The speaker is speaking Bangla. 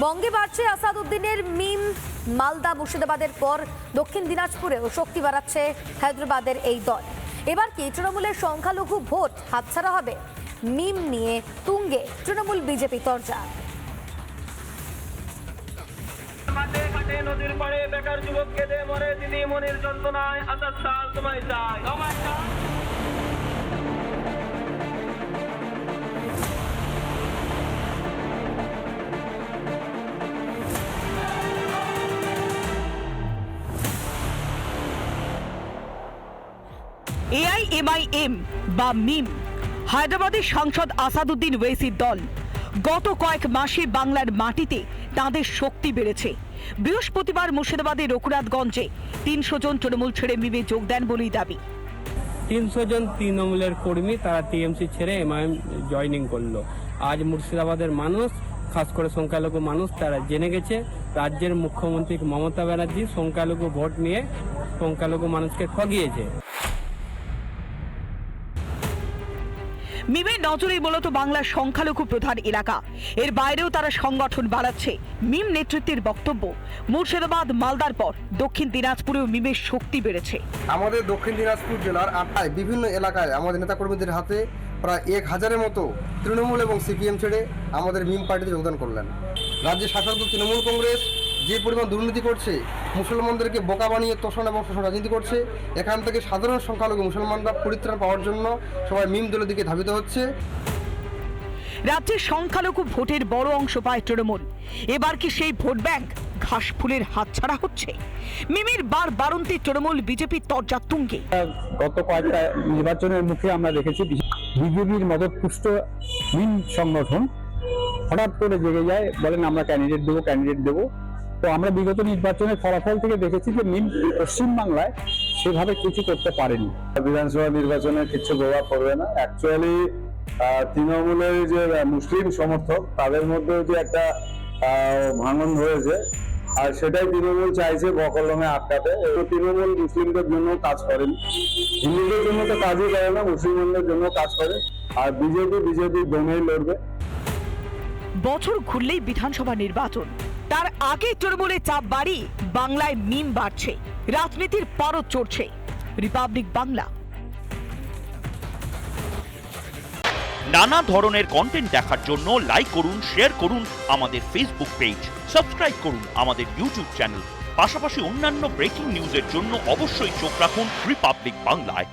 বঙ্গে বাড়ছে আসাদউদ্দিনের মিম। মালদা মুর্শিদাবাদের পর দক্ষিণ দিনাজপুরেও শক্তি বাড়াচ্ছে হায়দ্রাবাদের এই দল। এবার কি তৃণমূলের সংখ্যালঘু ভোট হাতছাড়া হবে? মিম নিয়ে তুঙ্গে তৃণমূল বিজেপি তরজা। নদীর পাড়ে বেকার যুবক কেঁদে মরে দিদি মনির যন্ত্রণায় আসাদ সাল তোমায় চাই। এআইএমআইএম বা মিম হায়দ্রাবাদের সাংসদ আসাদউদ্দিন ওয়েসির দল। গত কয়েক মাসে বাংলার মাটিতে তাঁদের শক্তি বেড়েছে। বৃহস্পতিবার মুর্শিদাবাদের রঘুনাথগঞ্জে ৩০০ জন তৃণমূল ছেড়ে মিমে যোগ দেন বলেই দাবি। ৩০০ জন তৃণমূলের কর্মী তারা টিএমসি ছেড়ে এমআইএম জয়েনিং করলো। আজ মুর্শিদাবাদের মানুষ, খাস করে সংখ্যালঘু মানুষ, তারা জেনে গেছে রাজ্যের মুখ্যমন্ত্রী মমতা ব্যানার্জি সংখ্যালঘু ভোট নিয়ে সংখ্যালঘু মানুষকে ঠগিয়েছে। মিমের নজরেই মূলত বাংলার সংখ্যালঘু প্রধান এলাকা। এর বাইরেও তারা সংগঠন বাড়াচ্ছে। মিম নেতৃত্বের বক্তব্য, মুর্শিদাবাদ মালদার পর দক্ষিণ দিনাজপুরেও মিমের শক্তি বেড়েছে। আমাদের দক্ষিণ দিনাজপুর জেলার আটটায় বিভিন্ন এলাকায় আমাদের নেতাকর্মীদের হাতে প্রায় ১,০০০-এর মতো তৃণমূল এবং সিপিএম ছেড়ে আমাদের মিম পার্টিতে যোগদান করলেন। রাজ্যের শাসক দল তৃণমূল কংগ্রেস যে পরিমাণ দুর্নীতি করছে, মুসলমানদেরকে বোকা বানিয়ে তোষণ এবং শোষণ রাজনীতি করছে, এখান থেকে সাধারণ সংখ্যালঘু মুসলমানরা পরিত্রাণ পাওয়ার জন্য সবাই মিম দলের দিকে ধাবিত হচ্ছে। রাজ্যের সংখ্যালঘু ভোটের বড় অংশ পায় তৃণমূল। এবার কি সেই ভোট ব্যাংক ঘাস ফুলের হাতছাড়া হচ্ছে? মিমের বারবারন্তে তৃণমূল বিজেপির তরজা তুঙ্গে। গত কয়েকটা নির্বাচনের মুখে আমরা দেখেছি বিজেপির মদতপুষ্ট মিম সংগঠন হঠাৎ করে জেগে যায়, বলেন আমরা ক্যান্ডিডেট দেবো। তো আমরা বিগত নির্বাচনের ফলাফল থেকে দেখেছি যে মিম পশ্চিমবাংলায় সেভাবে কিছু করতে পারেনি। বিধানসভা নির্বাচনে কিছু প্রভাব পড়বে না। অ্যাকচুয়ালি তৃণমূলের যে মুসলিম সমর্থক তাদের মধ্যে যে একটা ভাঙন হয়েছে, আর সেটাই তৃণমূল চাইছে বকলমে আটকাতে। তৃণমূল মুসলিমদের জন্য কাজ করেন, হিন্দুদের জন্য তো কাজই করে না, মুসলিমদের জন্য কাজ করে। আর বিজেপি দমেই লড়বে। বছর ঘুরলেই বিধানসভা নির্বাচন, তার আগে তৃণমূলের চাপ বাড়ি বাংলায় মিম বাড়ছে, রাজনীতির পারদ চড়ছে। রিপাবলিক বাংলা। নানা ধরনের কন্টেন্ট দেখার জন্য লাইক করুন, শেয়ার করুন আমাদের ফেসবুক পেজ, সাবস্ক্রাইব করুন আমাদের ইউটিউব চ্যানেল। পাশাপাশি অন্যান্য ব্রেকিং নিউজের জন্য অবশ্যই চোখ রাখুন রিপাবলিক বাংলায়।